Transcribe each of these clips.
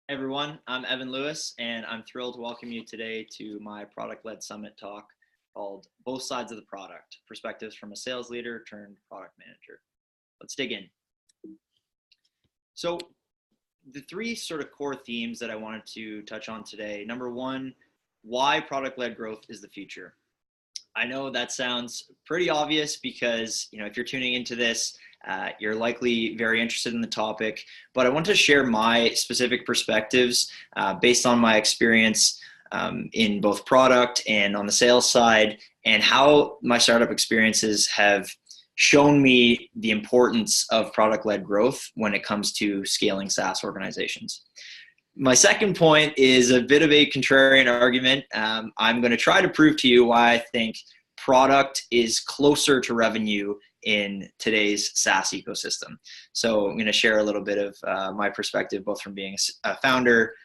Everyone, I'm Evan Lewis, and I'm thrilled to welcome you today to my product-led summit talk called Both Sides of the Product, Perspectives from a Sales Leader turned Product Manager. Let's dig in. So the three sort of core themes that I wanted to touch on today. Number one, why product-led growth is the future. I know that sounds pretty obvious because, if you're tuning into this, you're likely very interested in the topic, but I want to share my specific perspectives based on my experience in both product and on the sales side, and how my startup experiences have shown me the importance of product-led growth when it comes to scaling SaaS organizations. My second point is a bit of a contrarian argument. I'm going to try to prove to you why I think product is closer to revenue in today's SaaS ecosystem. So I'm going to share a little bit of my perspective, both from being a founder,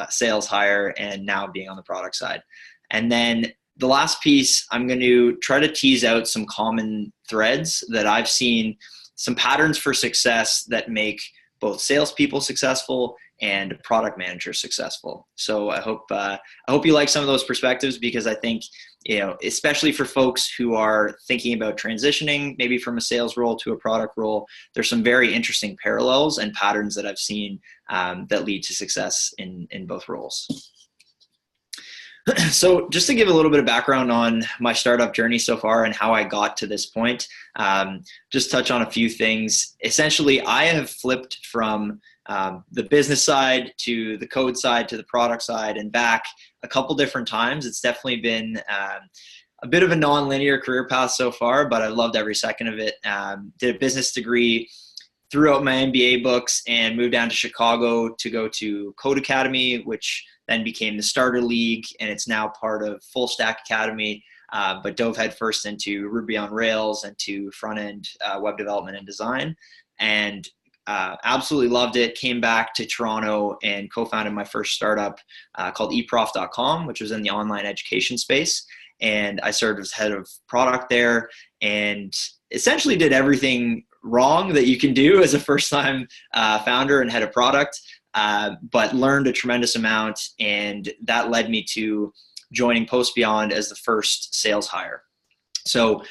sales hire, and now being on the product side. And then the last piece, I'm going to try to tease out some common threads that I've seen, some patterns for success that make both salespeople successful and product managers successful. So I hope you like some of those perspectives, because I think, especially for folks who are thinking about transitioning maybe from a sales role to a product role, there's some very interesting parallels and patterns that I've seen that lead to success in both roles. So just to give a little bit of background on my startup journey so far and how I got to this point, just touch on a few things. Essentially, I have flipped from the business side to the code side to the product side and back a couple different times. It's definitely been a bit of a non-linear career path so far, but I've loved every second of it. Did a business degree, threw out my MBA books, and moved down to Chicago to go to Code Academy, which then became the Starter League, and it's now part of Full Stack Academy, but dove headfirst into Ruby on Rails and to front-end web development and design, and absolutely loved it. Came back to Toronto and co-founded my first startup called eprof.com, which was in the online education space, and I served as head of product there, and essentially did everything wrong that you can do as a first-time founder and head of product. But learned a tremendous amount, and that led me to joining PostBeyond as the first sales hire. So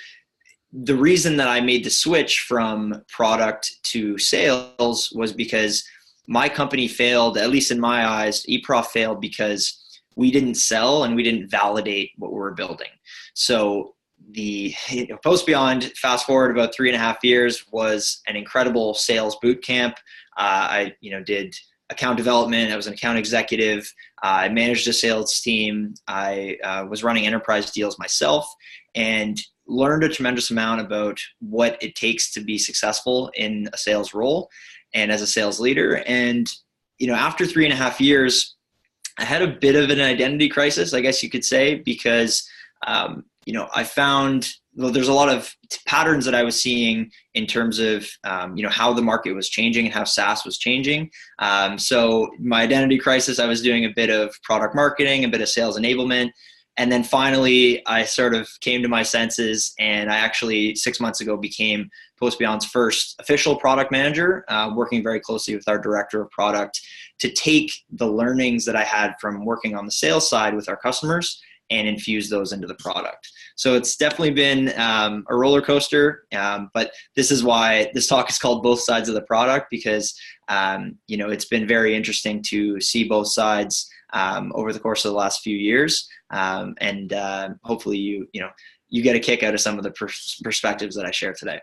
the reason that I made the switch from product to sales was because my company failed, at least in my eyes. eProf failed because we didn't sell and we didn't validate what we were building. So the PostBeyond, fast forward about 3.5 years, was an incredible sales boot camp. I did account development. I was an account executive. I managed a sales team. I was running enterprise deals myself, and learned a tremendous amount about what it takes to be successful in a sales role and as a sales leader. And, after 3.5 years, I had a bit of an identity crisis, I guess you could say, because, I found there's a lot of patterns that I was seeing in terms of, how the market was changing and how SaaS was changing. So my identity crisis, I was doing a bit of product marketing, a bit of sales enablement. And then finally, I sort of came to my senses, and I actually 6 months ago became PostBeyond's first official product manager, working very closely with our director of product to take the learnings that I had from working on the sales side with our customers and infuse those into the product. So it's definitely been a roller coaster, but this is why this talk is called Both Sides of the Product, because it's been very interesting to see both sides over the course of the last few years, and hopefully you get a kick out of some of the perspectives that I share today.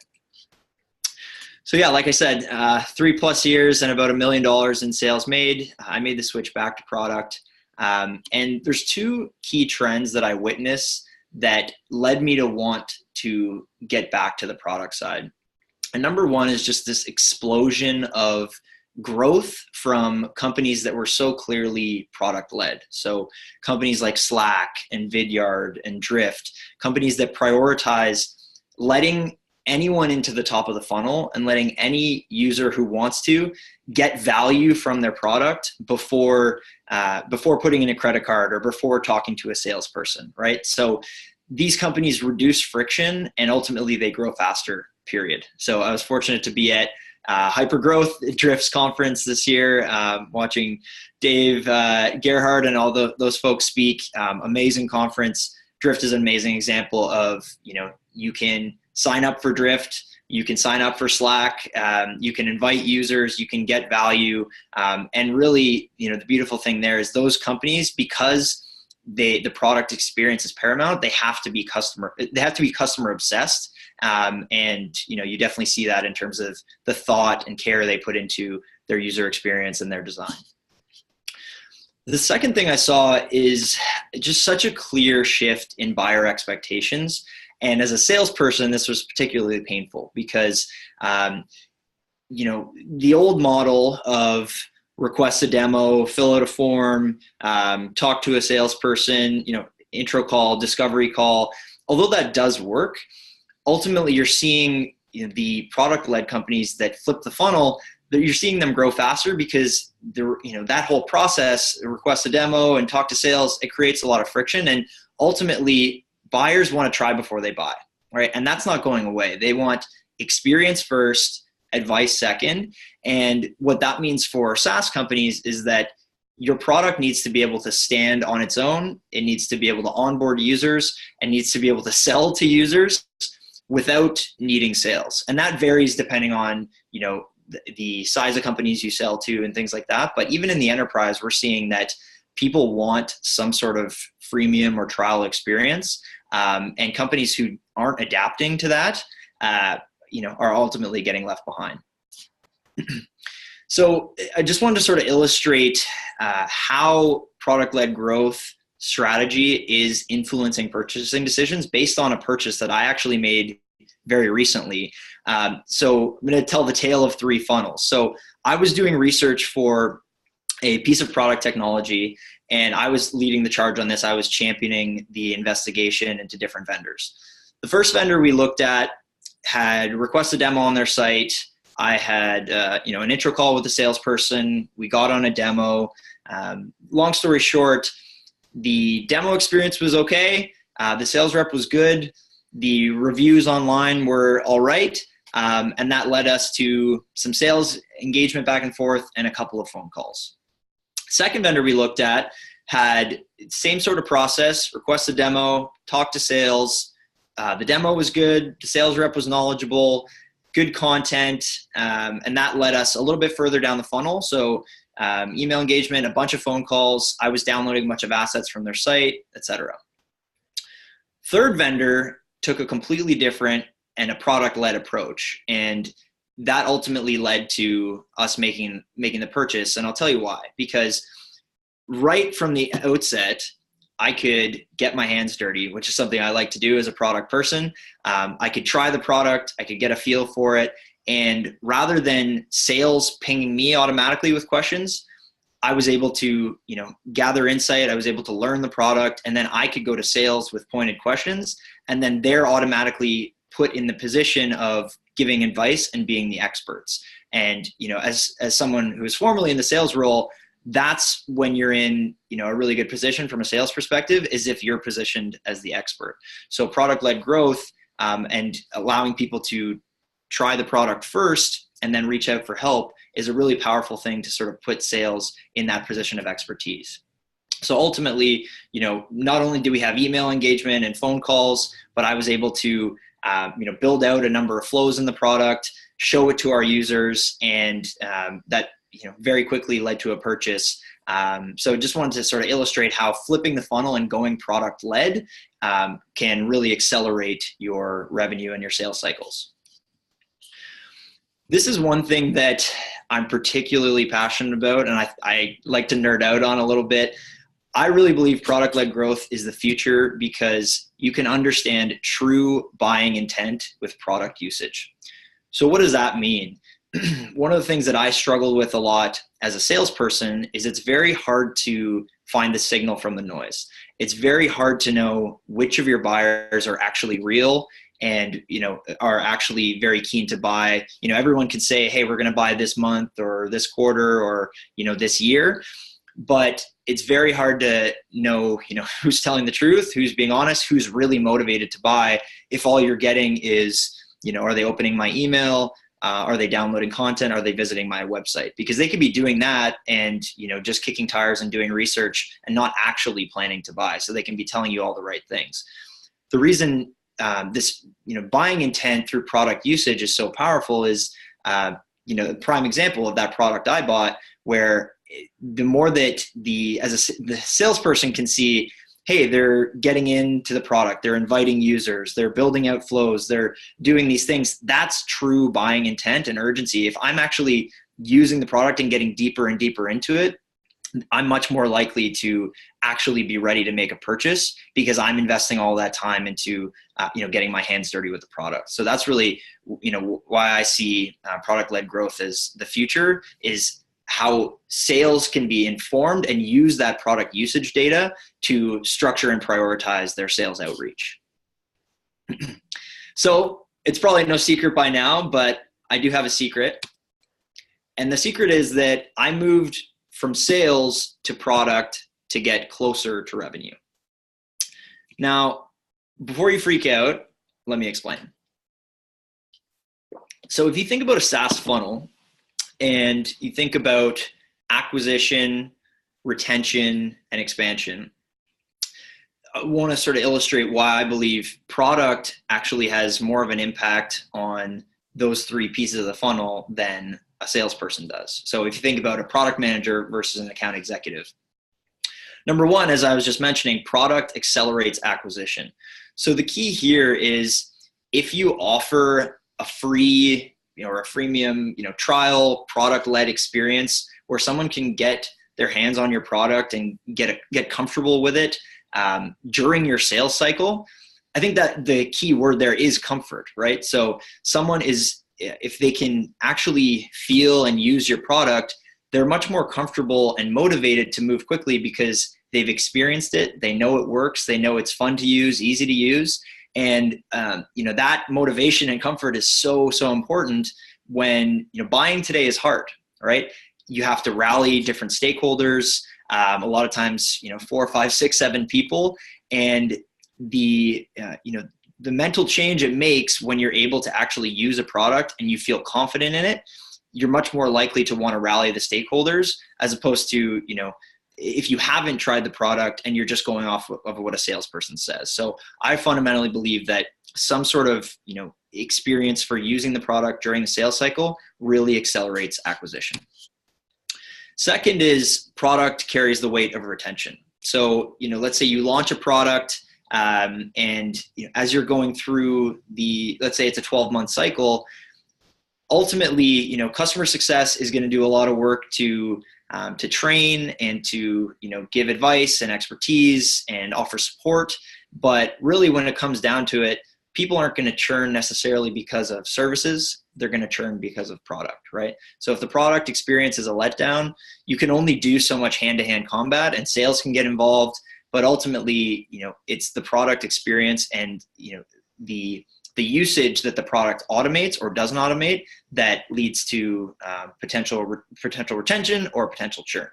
So yeah, like I said, 3+ years and about $1 million in sales made. I made the switch back to product. And there's two key trends that I witnessed that led me to want to get back to the product side. And number one is just this explosion of growth from companies that were so clearly product-led. So companies like Slack and Vidyard and Drift, companies that prioritize letting anyone into the top of the funnel and letting any user who wants to get value from their product before putting in a credit card or before talking to a salesperson, right? So these companies reduce friction and ultimately they grow faster, period. So I was fortunate to be at Hypergrowth Drifts conference this year, watching Dave Gerhardt and all those folks speak. Amazing conference. Drift is an amazing example of, you can sign up for Drift, you can sign up for Slack, you can invite users, you can get value. And really, the beautiful thing there is those companies, because the product experience is paramount, they have to be customer obsessed. And you definitely see that in terms of the thought and care they put into their user experience and their design. The second thing I saw is just such a clear shift in buyer expectations. And as a salesperson, this was particularly painful because, the old model of request a demo, fill out a form, talk to a salesperson, intro call, discovery call, although that does work, ultimately you're seeing the product-led companies that flip the funnel, that you're seeing them grow faster because that whole process, request a demo and talk to sales, it creates a lot of friction. And ultimately buyers want to try before they buy, right? And that's not going away. They want experience first, advice second. And what that means for SaaS companies is that your product needs to be able to stand on its own. It needs to be able to onboard users and needs to be able to sell to users without needing sales. And that varies depending on, the size of companies you sell to and things like that. But even in the enterprise, we're seeing that people want some sort of freemium or trial experience. And companies who aren't adapting to that, are ultimately getting left behind. So I just wanted to sort of illustrate how product-led growth strategy is influencing purchasing decisions based on a purchase that I actually made very recently. So I'm going to tell the tale of three funnels. So I was doing research for a piece of product technology, and I was leading the charge on this. I was championing the investigation into different vendors. The first vendor we looked at had requested a demo on their site. I had, an intro call with the salesperson. We got on a demo. Long story short, the demo experience was okay. The sales rep was good. The reviews online were all right. And that led us to some sales engagement back and forth and a couple of phone calls. Second vendor we looked at had same sort of process, request a demo, talk to sales. The demo was good. The sales rep was knowledgeable, good content. And that led us a little bit further down the funnel. So email engagement, a bunch of phone calls. I was downloading a bunch of assets from their site, etc. Third vendor took a completely different and a product-led approach. And that ultimately led to us making the purchase. And I'll tell you why. Because right from the outset, I could get my hands dirty, which is something I like to do as a product person. I could try the product, I could get a feel for it. And rather than sales pinging me automatically with questions, I was able to, gather insight. I was able to learn the product, and then I could go to sales with pointed questions, and then they're automatically put in the position of giving advice and being the experts. And, as someone who is formerly in the sales role, that's when you're in, a really good position from a sales perspective, is if you're positioned as the expert. So product-led growth and allowing people to try the product first and then reach out for help is a really powerful thing to sort of put sales in that position of expertise. So ultimately, not only do we have email engagement and phone calls, but I was able to, build out a number of flows in the product, show it to our users, and that, very quickly led to a purchase. So just wanted to sort of illustrate how flipping the funnel and going product-led can really accelerate your revenue and your sales cycles. This is one thing that I'm particularly passionate about, and I like to nerd out on a little bit. I really believe product-led growth is the future because you can understand true buying intent with product usage. So what does that mean? One of the things that I struggle with a lot as a salesperson is it's very hard to find the signal from the noise. It's very hard to know which of your buyers are actually real and, are actually very keen to buy. Everyone can say, hey, we're going to buy this month or this quarter or, this year. But it's very hard to know, who's telling the truth, who's being honest, who's really motivated to buy if all you're getting is, are they opening my email? Are they downloading content? Are they visiting my website? Because they could be doing that and, just kicking tires and doing research and not actually planning to buy. So they can be telling you all the right things. The reason this, buying intent through product usage is so powerful is, the prime example of that product I bought, where the more that the salesperson can see, hey, they're getting into the product, they're inviting users, they're building out flows, they're doing these things. That's true buying intent and urgency. If I'm actually using the product and getting deeper and deeper into it, I'm much more likely to actually be ready to make a purchase because I'm investing all that time into, getting my hands dirty with the product. So that's really, why I see product-led growth as the future, is how sales can be informed and use that product usage data to structure and prioritize their sales outreach. So it's probably no secret by now, but I do have a secret. And the secret is that I moved from sales to product to get closer to revenue. Now, before you freak out, let me explain. So if you think about a SaaS funnel and you think about acquisition, retention, and expansion, I want to sort of illustrate why I believe product actually has more of an impact on those three pieces of the funnel than a salesperson does. So if you think about a product manager versus an account executive, number one, as I was just mentioning, product accelerates acquisition. So the key here is if you offer a free, or a freemium, trial product-led experience where someone can get their hands on your product and get comfortable with it during your sales cycle, I think that the key word there is comfort, right? So someone is, if they can actually feel and use your product, they're much more comfortable and motivated to move quickly because they've experienced it. They know it works. They know it's fun to use, easy to use. And, that motivation and comfort is so, so important when, buying today is hard, right? You have to rally different stakeholders, a lot of times, 4, 5, 6, 7 people. And the mental change it makes when you're able to actually use a product and you feel confident in it, you're much more likely to want to rally the stakeholders as opposed to, if you haven't tried the product and you're just going off of what a salesperson says. So I fundamentally believe that some sort of, experience for using the product during the sales cycle really accelerates acquisition. Second is product carries the weight of retention. So, let's say you launch a product and as you're going through let's say it's a 12-month cycle, ultimately, customer success is going to do a lot of work to train and to, give advice and expertise and offer support. But really when it comes down to it, people aren't going to churn necessarily because of services. They're going to churn because of product, right? So if the product experience is a letdown, you can only do so much hand-to-hand combat and sales can get involved. But ultimately, it's the product experience and, the usage that the product automates or doesn't automate that leads to potential retention or potential churn.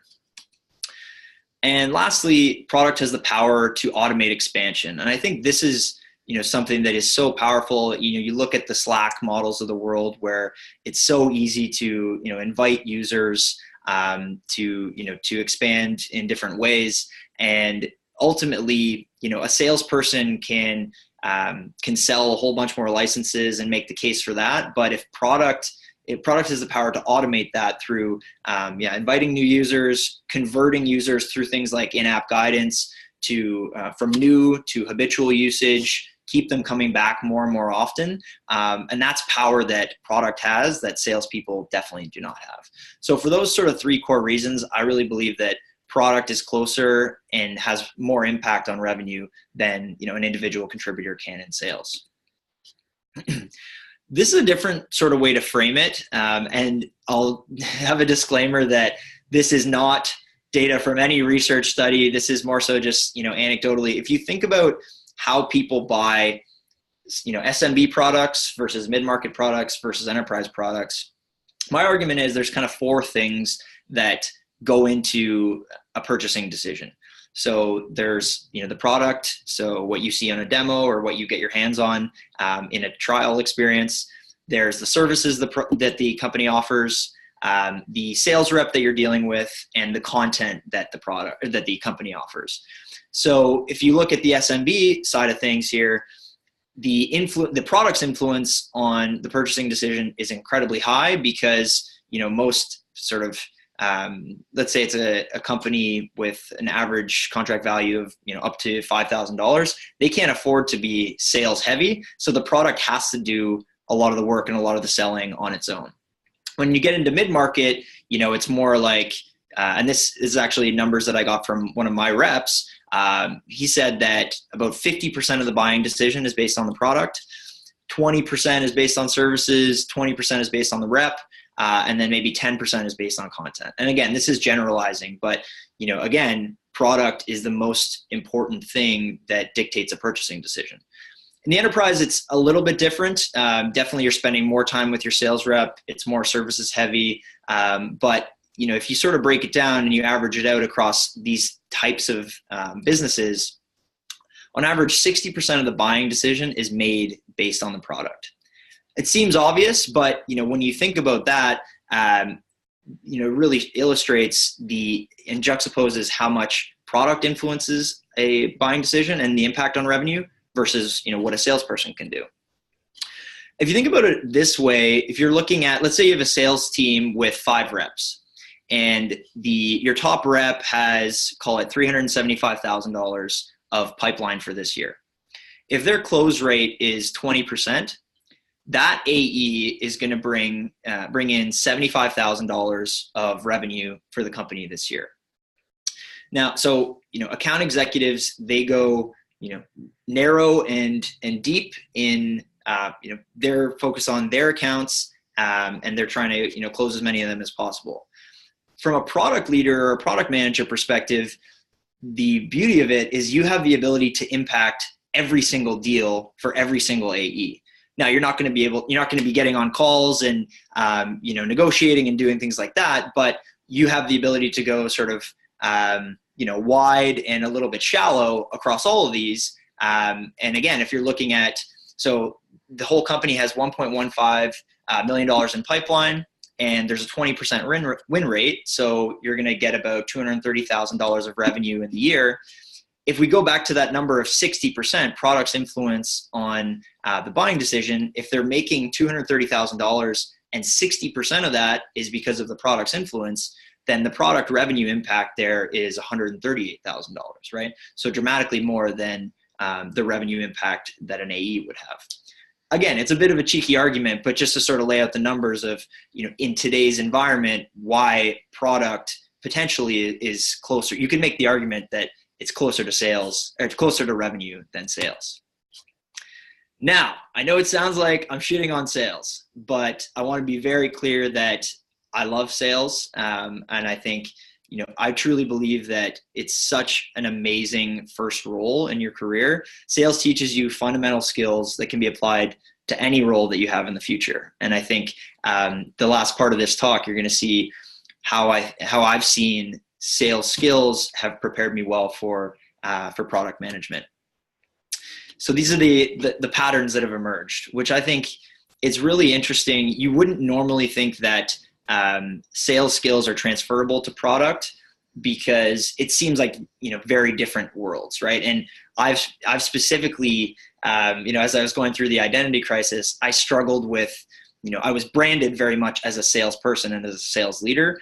And lastly, product has the power to automate expansion. And I think this is, something that is so powerful. You look at the Slack models of the world where it's so easy to, invite users to expand in different ways. And ultimately, a salesperson can sell a whole bunch more licenses and make the case for that. But if product has the power to automate that through inviting new users, converting users through things like in-app guidance to from new to habitual usage, keep them coming back more and more often. And that's power that product has that salespeople definitely do not have. So for those sort of three core reasons, I really believe that product is closer and has more impact on revenue than an individual contributor can in sales. This is a different sort of way to frame it. And I'll have a disclaimer that this is not data from any research study. This is more so just, anecdotally. If you think about how people buy, SMB products versus mid-market products versus enterprise products, my argument is there's kind of 4 things that go into a purchasing decision. So there's, the product, so what you see on a demo or what you get your hands on in a trial experience. there's the services that the company offers, the sales rep that you're dealing with, and the content that the company offers. So if you look at the SMB side of things here, the product's influence on the purchasing decision is incredibly high because, most sort of, let's say it's a company with an average contract value of, up to $5,000. They can't afford to be sales heavy. So the product has to do a lot of the work and a lot of the selling on its own. When you get into mid-market, it's more like, and this is actually numbers that I got from one of my reps. He said that about 50% of the buying decision is based on the product, 20% is based on services, 20% is based on the rep, and then maybe 10% is based on content. And again, this is generalizing, but again, product is the most important thing that dictates a purchasing decision. In the enterprise, it's a little bit different. Definitely, you're spending more time with your sales rep. It's more services heavy, but if you sort of break it down and you average it out across these types of businesses, on average, 60% of the buying decision is made based on the product. It seems obvious, but when you think about that, really illustrates and juxtaposes how much product influences a buying decision and the impact on revenue versus what a salesperson can do. If you think about it this way, if you're looking at, let's say you have a sales team with 5 reps. And your top rep has, call it $375,000 of pipeline for this year. If their close rate is 20%, that AE is going to bring in $75,000 of revenue for the company this year. Now, so account executives, they go narrow and deep in their focus on their accounts, and they're trying to close as many of them as possible. From a product leader or a product manager perspective, the beauty of it is you have the ability to impact every single deal for every single AE. Now, you're not going to be getting on calls and negotiating and doing things like that, but you have the ability to go sort of wide and a little bit shallow across all of these. And again, if you're looking at, so the whole company has $1.15 million in pipeline, and there's a 20% win rate. So you're going to get about $230,000 of revenue in the year. If we go back to that number of 60% products influence on the buying decision, if they're making $230,000 and 60% of that is because of the product's influence, then the product revenue impact there is $138,000, right? So dramatically more than the revenue impact that an AE would have. Again, it's a bit of a cheeky argument, but just to sort of lay out the numbers of, in today's environment, why product potentially is closer. You can make the argument that it's closer to sales, or it's closer to revenue than sales. Now, I know it sounds like I'm shitting on sales, but I want to be very clear that I love sales. And I think, I truly believe that it's such an amazing first role in your career. Sales teaches you fundamental skills that can be applied to any role that you have in the future. And I think the last part of this talk, you're going to see how I've seen sales skills have prepared me well for product management. So these are the patterns that have emerged, which I think is really interesting. You wouldn't normally think that sales skills are transferable to product because it seems like, very different worlds, right? And I've specifically, as I was going through the identity crisis, I struggled with, I was branded very much as a salesperson and as a sales leader.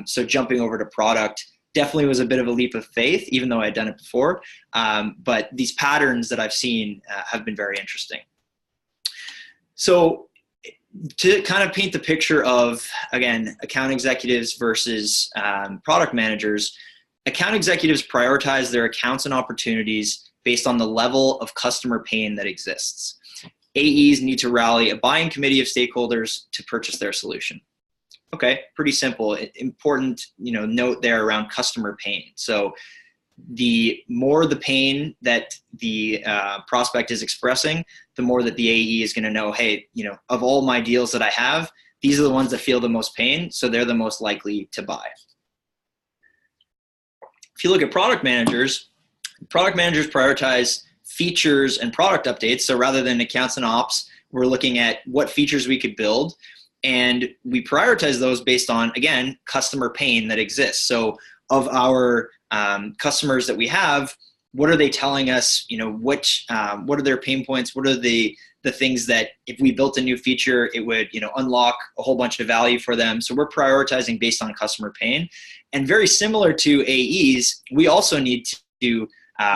So jumping over to product definitely was a bit of a leap of faith, even though I had done it before. But these patterns that I've seen have been very interesting. So to kind of paint the picture of, again, account executives versus product managers, account executives prioritize their accounts and opportunities based on the level of customer pain that exists. AEs need to rally a buying committee of stakeholders to purchase their solution. Okay, pretty simple. Important, note there around customer pain. So the more the pain that the prospect is expressing, the more that the AE is going to know, hey, of all my deals that I have, these are the ones that feel the most pain, so they're the most likely to buy. If you look at product managers prioritize features and product updates. So rather than accounts and ops, we're looking at what features we could build, and we prioritize those based on, again, customer pain that exists. So of our customers that we have, what are they telling us? What are their pain points? What are the things that if we built a new feature, it would unlock a whole bunch of value for them? So we're prioritizing based on customer pain. And very similar to AEs, we also need to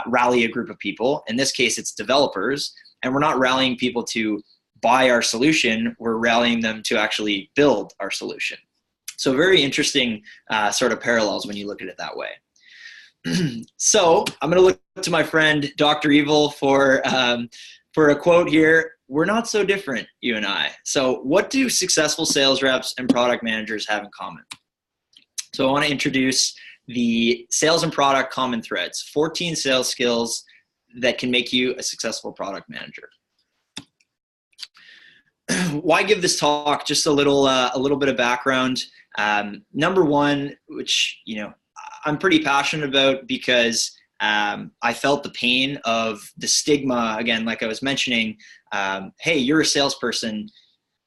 rally a group of people. In this case, it's developers, and we're not rallying people to buy our solution. We're rallying them to actually build our solution. So very interesting sort of parallels when you look at it that way. So I'm going to look to my friend Dr. Evil for a quote here. We're not so different, you and I. So what do successful sales reps and product managers have in common? So I want to introduce the sales and product common threads, 14 sales skills that can make you a successful product manager. Why give this talk? Just a little bit of background. Number one, which I'm pretty passionate about, because I felt the pain of the stigma, again, like I was mentioning. Hey, you're a salesperson.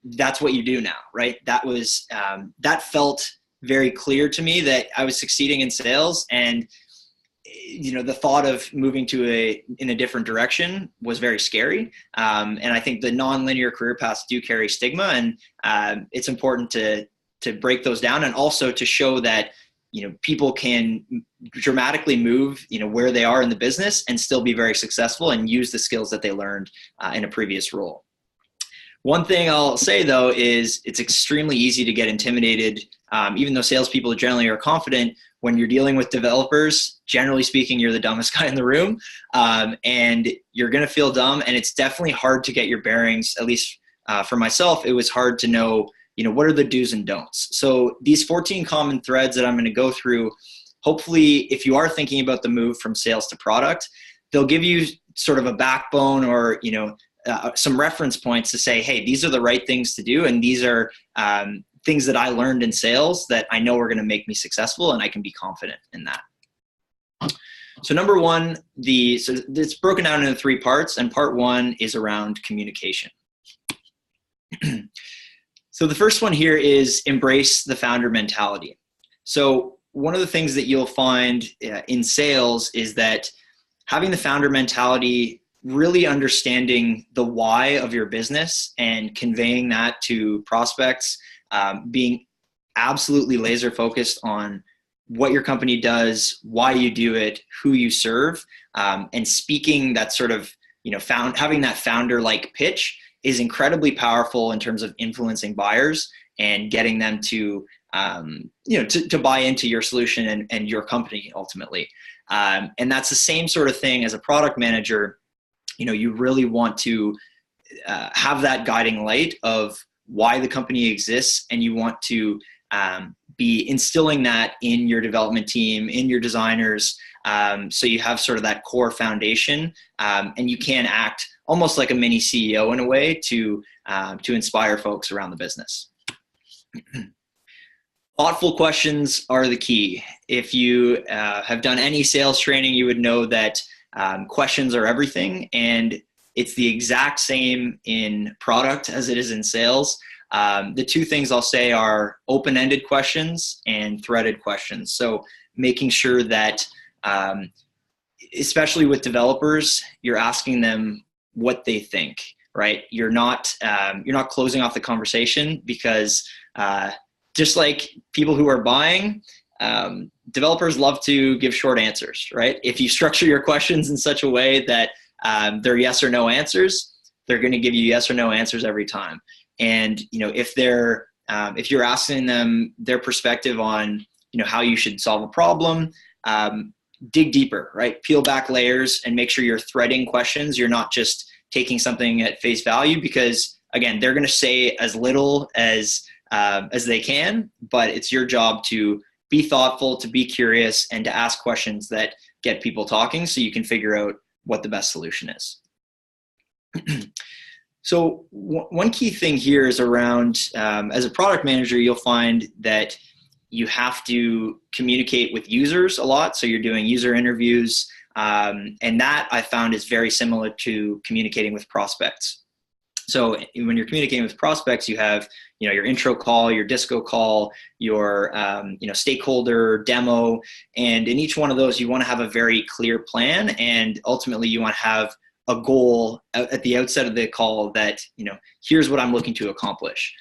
That's what you do now, right? That felt very clear to me that I was succeeding in sales, and the thought of moving in a different direction was very scary. And I think the non-linear career paths do carry stigma, and it's important to break those down, and also to show that people can dramatically move where they are in the business and still be very successful and use the skills that they learned in a previous role. One thing I'll say, though, is it's extremely easy to get intimidated, even though salespeople generally are confident. When you're dealing with developers, generally speaking, you're the dumbest guy in the room, and you're going to feel dumb. And it's definitely hard to get your bearings. At least for myself, it was hard to know, what are the do's and don'ts. So these 14 common threads that I'm going to go through, hopefully, if you are thinking about the move from sales to product, they'll give you sort of a backbone, or some reference points to say, hey, these are the right things to do, and these are things that I learned in sales that I know are going to make me successful, and I can be confident in that. So number one, so it's broken down into 3 parts, and part 1 is around communication. So the first one here is embrace the founder mentality. So one of the things that you'll find in sales is that having the founder mentality, really understanding the why of your business and conveying that to prospects, being absolutely laser focused on what your company does, why you do it, who you serve, and speaking that sort of, having that founder-like pitch is incredibly powerful in terms of influencing buyers and getting them to, to buy into your solution and your company ultimately. And that's the same sort of thing as a product manager. You really want to have that guiding light of why the company exists, and you want to be instilling that in your development team, in your designers, so you have sort of that core foundation, and you can act almost like a mini CEO in a way to inspire folks around the business. Thoughtful questions are the key. If you have done any sales training, you would know that questions are everything, and it's the exact same in product as it is in sales. The 2 things I'll say are open-ended questions and threaded questions. So making sure that, especially with developers, you're asking them what they think, right? You're not closing off the conversation, because just like people who are buying, developers love to give short answers, right? If you structure your questions in such a way that they're yes or no answers, they're going to give you yes or no answers every time. And if you're asking them their perspective on how you should solve a problem, dig deeper, right? Peel back layers and make sure you're threading questions. You're not just taking something at face value, because again, they're going to say as little as they can, but it's your job to be thoughtful, to be curious, and to ask questions that get people talking so you can figure out what the best solution is. So one key thing here is around, as a product manager, you'll find that you have to communicate with users a lot. So you're doing user interviews, and that I found is very similar to communicating with prospects. So when you're communicating with prospects, you have, your intro call, your disco call, your, stakeholder demo. And in each one of those, you want to have a very clear plan. And ultimately you want to have a goal at the outset of the call that, here's what I'm looking to accomplish.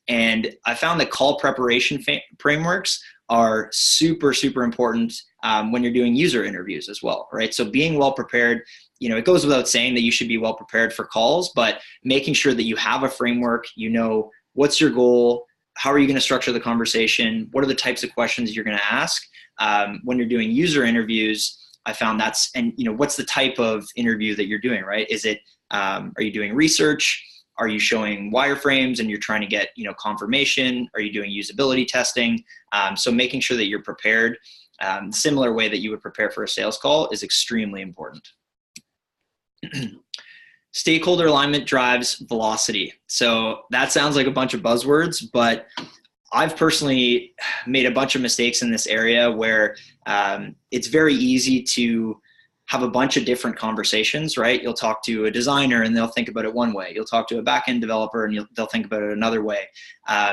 And I found that call preparation frameworks are super, super important when you're doing user interviews as well, right? So being well prepared, it goes without saying that you should be well prepared for calls, but making sure that you have a framework, what's your goal, how are you going to structure the conversation, what are the types of questions you're going to ask. When you're doing user interviews, I found what's the type of interview that you're doing, right? Is it, are you doing research? Are you showing wireframes and you're trying to get, confirmation? Are you doing usability testing? So making sure that you're prepared, similar way that you would prepare for a sales call is extremely important. Stakeholder alignment drives velocity. So that sounds like a bunch of buzzwords, but I've personally made a bunch of mistakes in this area where it's very easy to have a bunch of different conversations, right? You'll talk to a designer and they'll think about it one way. You'll talk to a back-end developer and they'll think about it another way.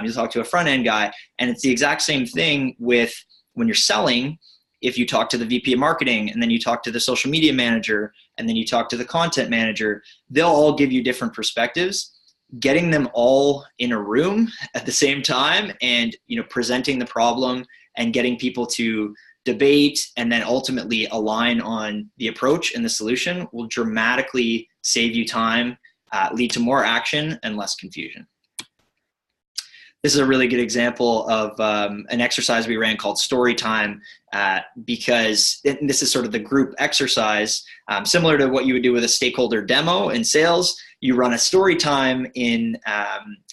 You'll talk to a front-end guy, and it's the exact same thing with when you're selling. If you talk to the VP of marketing and then you talk to the social media manager and then you talk to the content manager, they'll all give you different perspectives. Getting them all in a room at the same time and, presenting the problem and getting people to debate and then ultimately align on the approach and the solution will dramatically save you time, lead to more action and less confusion. This is a really good example of an exercise we ran called story time, because this is sort of the group exercise, similar to what you would do with a stakeholder demo in sales. You run a story time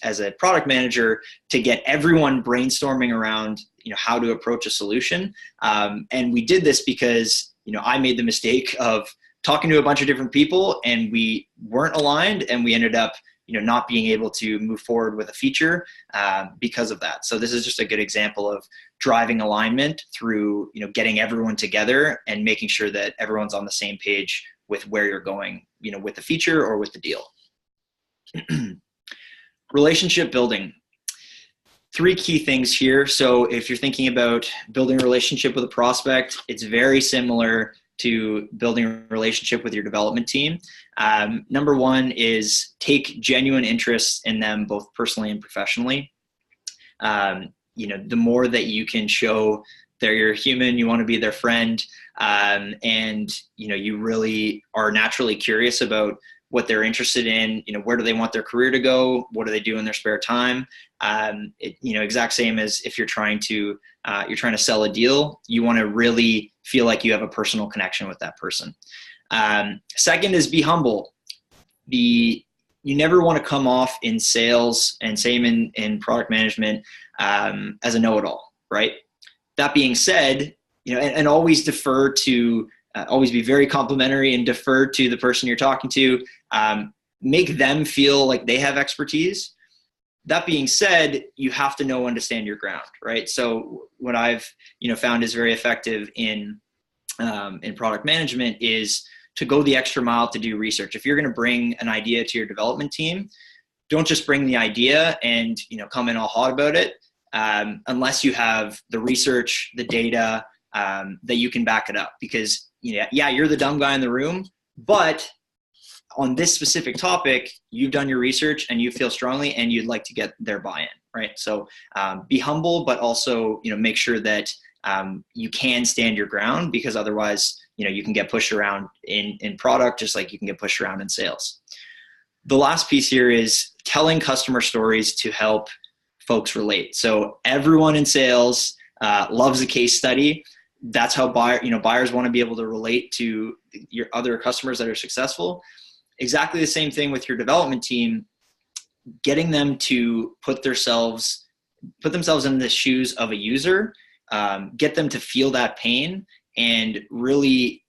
as a product manager to get everyone brainstorming around, how to approach a solution. And we did this because, I made the mistake of talking to a bunch of different people and we weren't aligned, and we ended up not being able to move forward with a feature because of that. So this is just a good example of driving alignment through, getting everyone together and making sure that everyone's on the same page with where you're going, with the feature or with the deal. Relationship building. 3 key things here. So if you're thinking about building a relationship with a prospect, it's very similar to building a relationship with your development team. Number 1 is take genuine interest in them, both personally and professionally. The more that you can show that you're human, you want to be their friend, and you really are naturally curious about what they're interested in, where do they want their career to go? What do they do in their spare time? Exact same as if you're trying to sell a deal, you want to really feel like you have a personal connection with that person. Second is be humble. You never want to come off in sales, and same in product management, as a know-it-all, right? That being said, and always defer to, always be very complimentary and defer to the person you're talking to. Make them feel like they have expertise. That being said, you have to know when to stand your ground, right? So what I've found is very effective in product management is to go the extra mile to do research. If you're going to bring an idea to your development team, don't just bring the idea and come in all hot about it, unless you have the research, the data, that you can back it up. Because you're the dumb guy in the room, but on this specific topic, you've done your research and you feel strongly and you'd like to get their buy-in, right? So be humble, but also make sure that you can stand your ground, because otherwise you can get pushed around in product just like you can get pushed around in sales. The last piece here is telling customer stories to help folks relate. So everyone in sales loves a case study. That's how buyers want to be able to relate to your other customers that are successful. Exactly the same thing with your development team, getting them to put themselves in the shoes of a user, get them to feel that pain and really,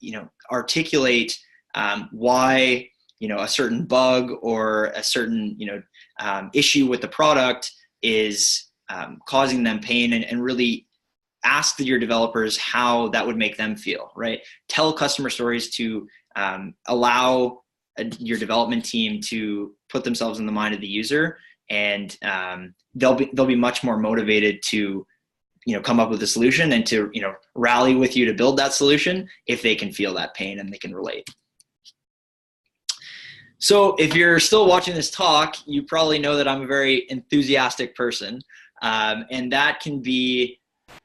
articulate why, a certain bug or a certain, issue with the product is causing them pain, and really ask your developers how that would make them feel, right? Tell customer stories to allow your development team to put themselves in the mind of the user, and they'll be much more motivated to come up with a solution and to rally with you to build that solution if they can feel that pain and they can relate. So if you're still watching this talk, you probably know that I'm a very enthusiastic person, and that can be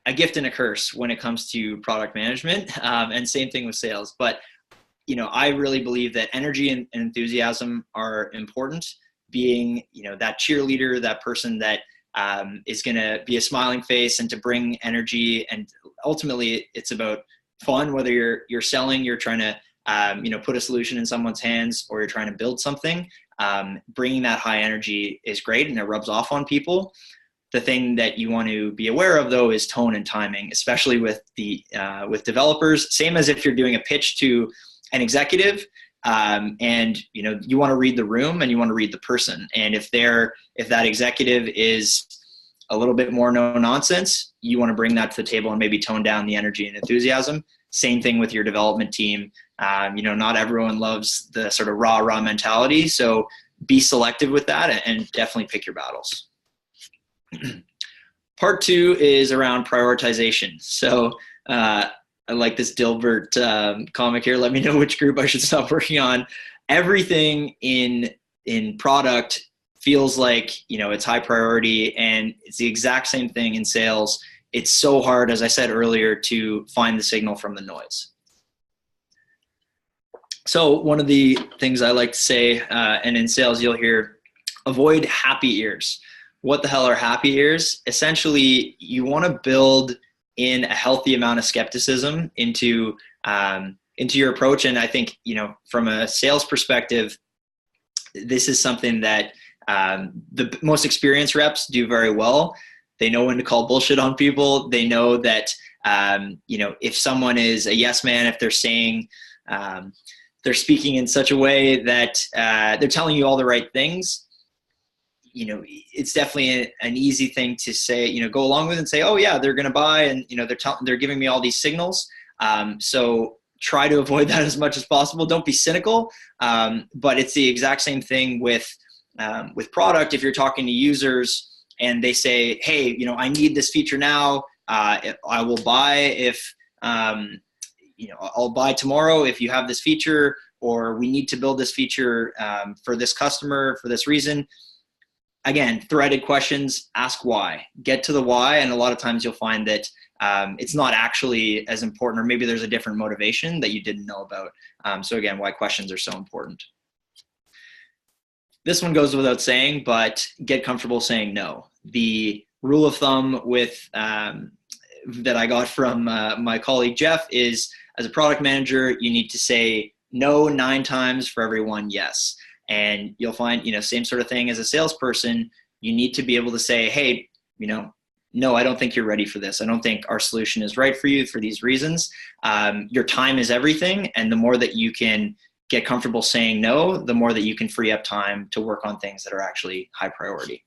a gift and a curse when it comes to product management, and same thing with sales. But I really believe that energy and enthusiasm are important. Being that cheerleader, that person that is going to be a smiling face and to bring energy, and ultimately it's about fun. Whether you're selling, you're trying to put a solution in someone's hands, or you're trying to build something, bringing that high energy is great and it rubs off on people. The thing that you want to be aware of, though, is tone and timing, especially with with developers. Same as if you're doing a pitch to an executive, and you want to read the room and you want to read the person. And if that executive is a little bit more no nonsense, you want to bring that to the table and maybe tone down the energy and enthusiasm. Same thing with your development team. Not everyone loves the sort of rah mentality, so be selective with that and definitely pick your battles. Part 2 is around prioritization. So I like this Dilbert comic here. Let me know which group I should stop working on. Everything in product feels like it's high priority, and it's the exact same thing in sales. It's so hard, as I said earlier, to find the signal from the noise. So one of the things I like to say, and in sales you'll hear, avoid happy ears. What the hell are happy ears? Essentially, you want to build in a healthy amount of skepticism into your approach. And I think, from a sales perspective, this is something that the most experienced reps do very well. They know when to call bullshit on people. They know that, if someone is a yes man, if they're saying, they're speaking in such a way that they're telling you all the right things, it's definitely an easy thing to say, go along with and say, oh yeah, they're going to buy, and they're giving me all these signals. So try to avoid that as much as possible. Don't be cynical. But it's the exact same thing with product. If you're talking to users and they say, hey, I need this feature now, I will buy if, I'll buy tomorrow if you have this feature, or we need to build this feature for this customer for this reason. Again, threaded questions, ask why. Get to the why, and a lot of times you'll find that it's not actually as important, or maybe there's a different motivation that you didn't know about. So again, why questions are so important. This one goes without saying, but get comfortable saying no. The rule of thumb that I got from my colleague Jeff is, as a product manager, you need to say no 9 times for every 1 yes. And you'll find, same sort of thing as a salesperson, you need to be able to say, hey, no, I don't think you're ready for this. I don't think our solution is right for you for these reasons. Your time is everything. And the more that you can get comfortable saying no, the more that you can free up time to work on things that are actually high priority.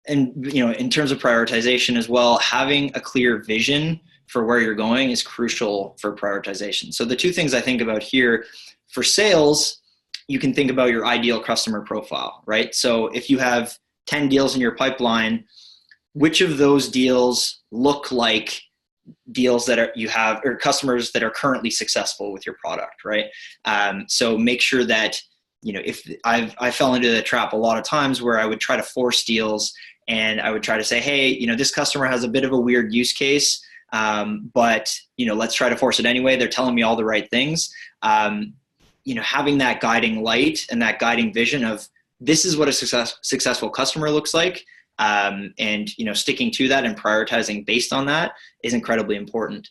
And, in terms of prioritization as well, having a clear vision for where you're going is crucial for prioritization. So the 2 things I think about here, for sales, you can think about your ideal customer profile, right? So if you have 10 deals in your pipeline, which of those deals look like deals that you have, or customers that are currently successful with your product, right? So make sure that, if I fell into the trap a lot of times where I would try to force deals, and I would try to say, hey, this customer has a bit of a weird use case, but let's try to force it anyway. They're telling me all the right things. Having that guiding light and that guiding vision of, this is what a successful customer looks like, and sticking to that and prioritizing based on that is incredibly important.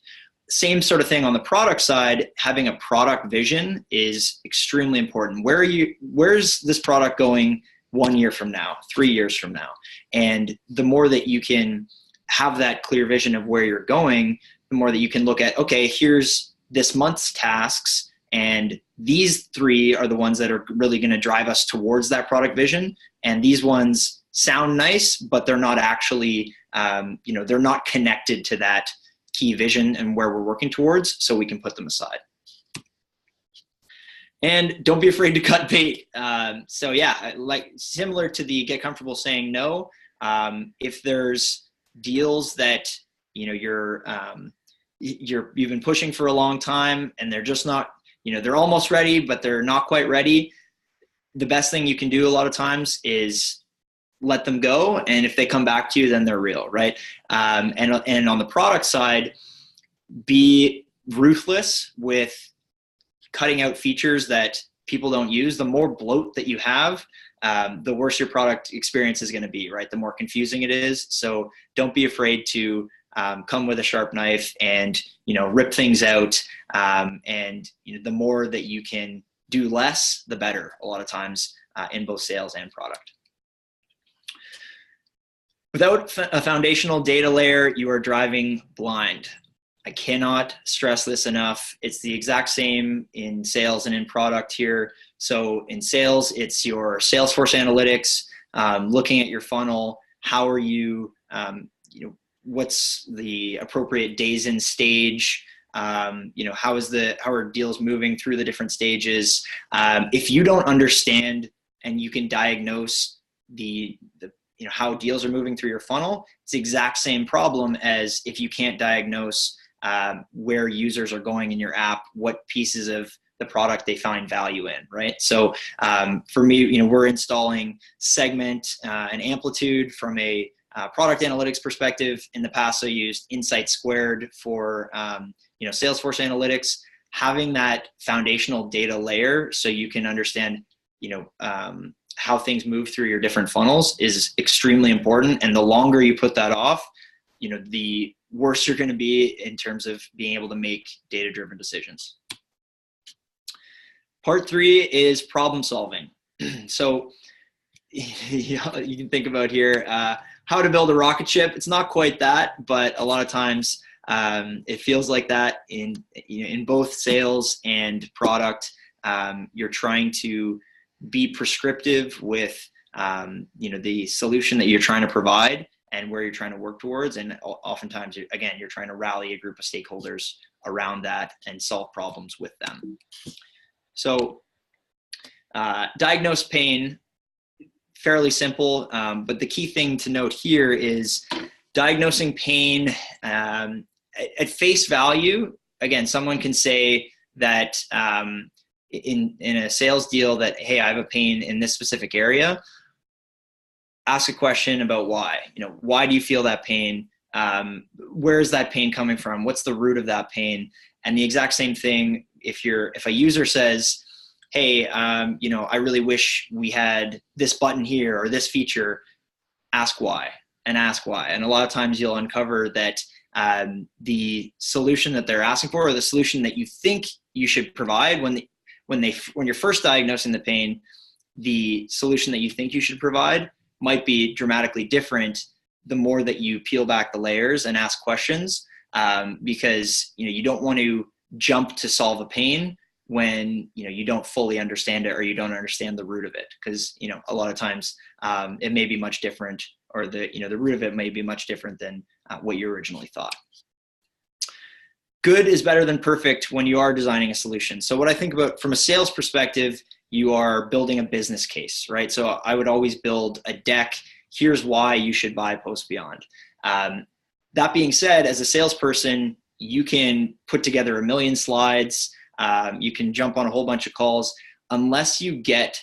Same sort of thing on the product side. Having a product vision is extremely important. Where's this product going 1 year from now, 3 years from now? And the more that you can have that clear vision of where you're going, the more that you can look at, okay, here's this month's tasks, and these 3 are the ones that are really going to drive us towards that product vision. And these ones sound nice, but they're not actually, they're not connected to that key vision and where we're working towards, so we can put them aside. And don't be afraid to cut bait. So yeah, like similar to the get comfortable saying no. If there's deals that you've been pushing for a long time and they're just not, they're almost ready, but they're not quite ready. The best thing you can do a lot of times is let them go. And if they come back to you, then they're real, right? And on the product side, be ruthless with cutting out features that people don't use. The more bloat that you have, the worse your product experience is going to be, right? The more confusing it is. So don't be afraid to come with a sharp knife and, rip things out. And the more that you can do less, the better, a lot of times in both sales and product. Without a foundational data layer, you are driving blind. I cannot stress this enough. It's the exact same in sales and in product here. So in sales, it's your Salesforce analytics, looking at your funnel. How are you, what's the appropriate days in stage? How are deals moving through the different stages? If you don't understand and you can diagnose how deals are moving through your funnel, it's the exact same problem as if you can't diagnose where users are going in your app, what pieces of the product they find value in, right? So for me, we're installing Segment and Amplitude from a product analytics perspective. In the past, I used Insight Squared for Salesforce analytics. Having that foundational data layer so you can understand how things move through your different funnels is extremely important. And the longer you put that off, the worse you're going to be in terms of being able to make data-driven decisions. Part 3 is problem solving. So you can think about here how to build a rocket ship. It's not quite that, but a lot of times it feels like that in both sales and product. You're trying to be prescriptive with the solution that you're trying to provide and where you're trying to work towards. And oftentimes, you're trying to rally a group of stakeholders around that and solve problems with them. So diagnose pain, fairly simple, but the key thing to note here is diagnosing pain at face value. Again, someone can say that in a sales deal that, hey, I have a pain in this specific area. Ask a question about why. Why do you feel that pain? Where is that pain coming from? What's the root of that pain? And the exact same thing, if a user says, hey, I really wish we had this button here or this feature, ask why and ask why. And a lot of times you'll uncover that the solution that they're asking for, or the solution that you think you should provide when you're first diagnosing the pain, the solution that you think you should provide might be dramatically different the more that you peel back the layers and ask questions, because you don't want to jump to solve a pain when you don't fully understand it or you don't understand the root of it, because a lot of times it may be much different, or the root of it may be much different than what you originally thought. Good is better than perfect when you are designing a solution. So what I think about from a sales perspective, you are building a business case, right? So I would always build a deck. Here's why you should buy Post Beyond. That being said, as a salesperson, you can put together a million slides. You can jump on a whole bunch of calls. Unless you get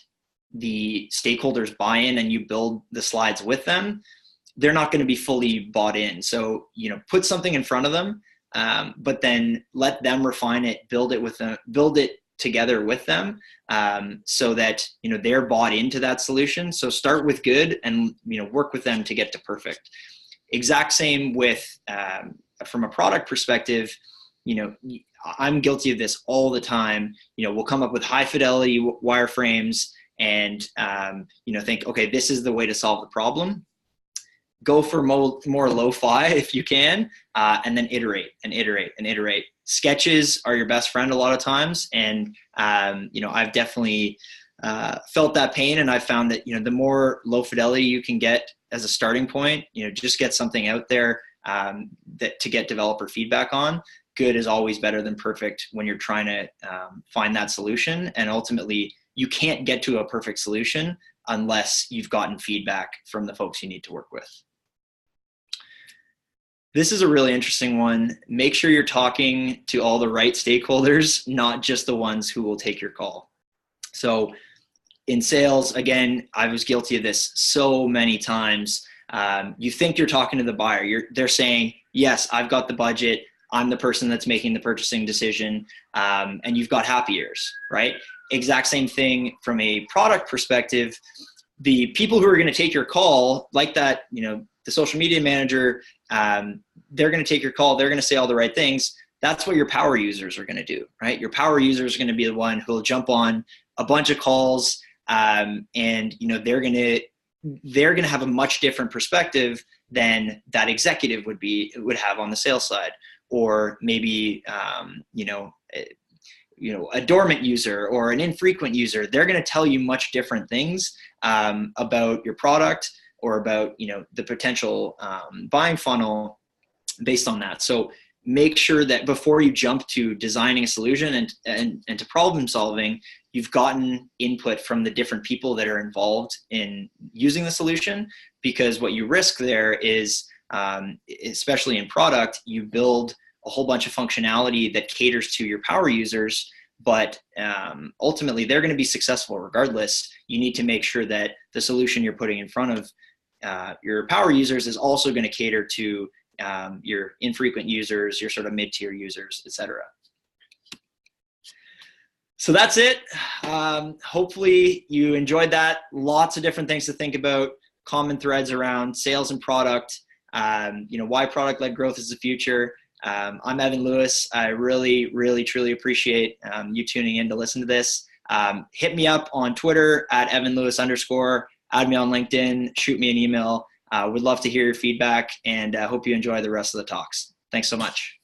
the stakeholders buy-in and you build the slides with them, they're not going to be fully bought in. So, put something in front of them, but then let them refine it, build it together with them, so that they're bought into that solution. So start with good and work with them to get to perfect. Exact same with from a product perspective. I'm guilty of this all the time. We'll come up with high fidelity wireframes and think, okay, this is the way to solve the problem. Go for more lo-fi if you can, and then iterate and iterate and iterate. Sketches are your best friend a lot of times. And, I've definitely felt that pain, and I've found that, the more low fidelity you can get as a starting point, just get something out there. that to get developer feedback on. Good is always better than perfect when you're trying to find that solution. And ultimately, you can't get to a perfect solution unless you've gotten feedback from the folks you need to work with. This is a really interesting one. Make sure you're talking to all the right stakeholders, not just the ones who will take your call. So in sales, again, I was guilty of this so many times. You think you're talking to the buyer. They're saying, yes, I've got the budget. I'm the person that's making the purchasing decision, and you've got happy ears, right? Exact same thing from a product perspective. The people who are going to take your call, like that, the social media manager, they're going to take your call. They're going to say all the right things. That's what your power users are going to do, right? Your power users are going to be the one who will jump on a bunch of calls, and they're going to have a much different perspective than that executive would have on the sales side, or maybe a dormant user or an infrequent user. They're going to tell you much different things about your product or about the potential buying funnel based on that. So make sure that before you jump to designing a solution and to problem solving, you've gotten input from the different people that are involved in using the solution, because what you risk there is, especially in product, you build a whole bunch of functionality that caters to your power users, but ultimately they're going to be successful regardless. You need to make sure that the solution you're putting in front of your power users is also going to cater to your infrequent users, your sort of mid-tier users, etc. So that's it. Hopefully you enjoyed that. Lots of different things to think about, common threads around sales and product, why product-led growth is the future. I'm Evan Lewis. I really, really, truly appreciate you tuning in to listen to this. Hit me up on Twitter at @EvanLewis_. Add me on LinkedIn. Shoot me an email. Would love to hear your feedback, and hope you enjoy the rest of the talks. Thanks so much.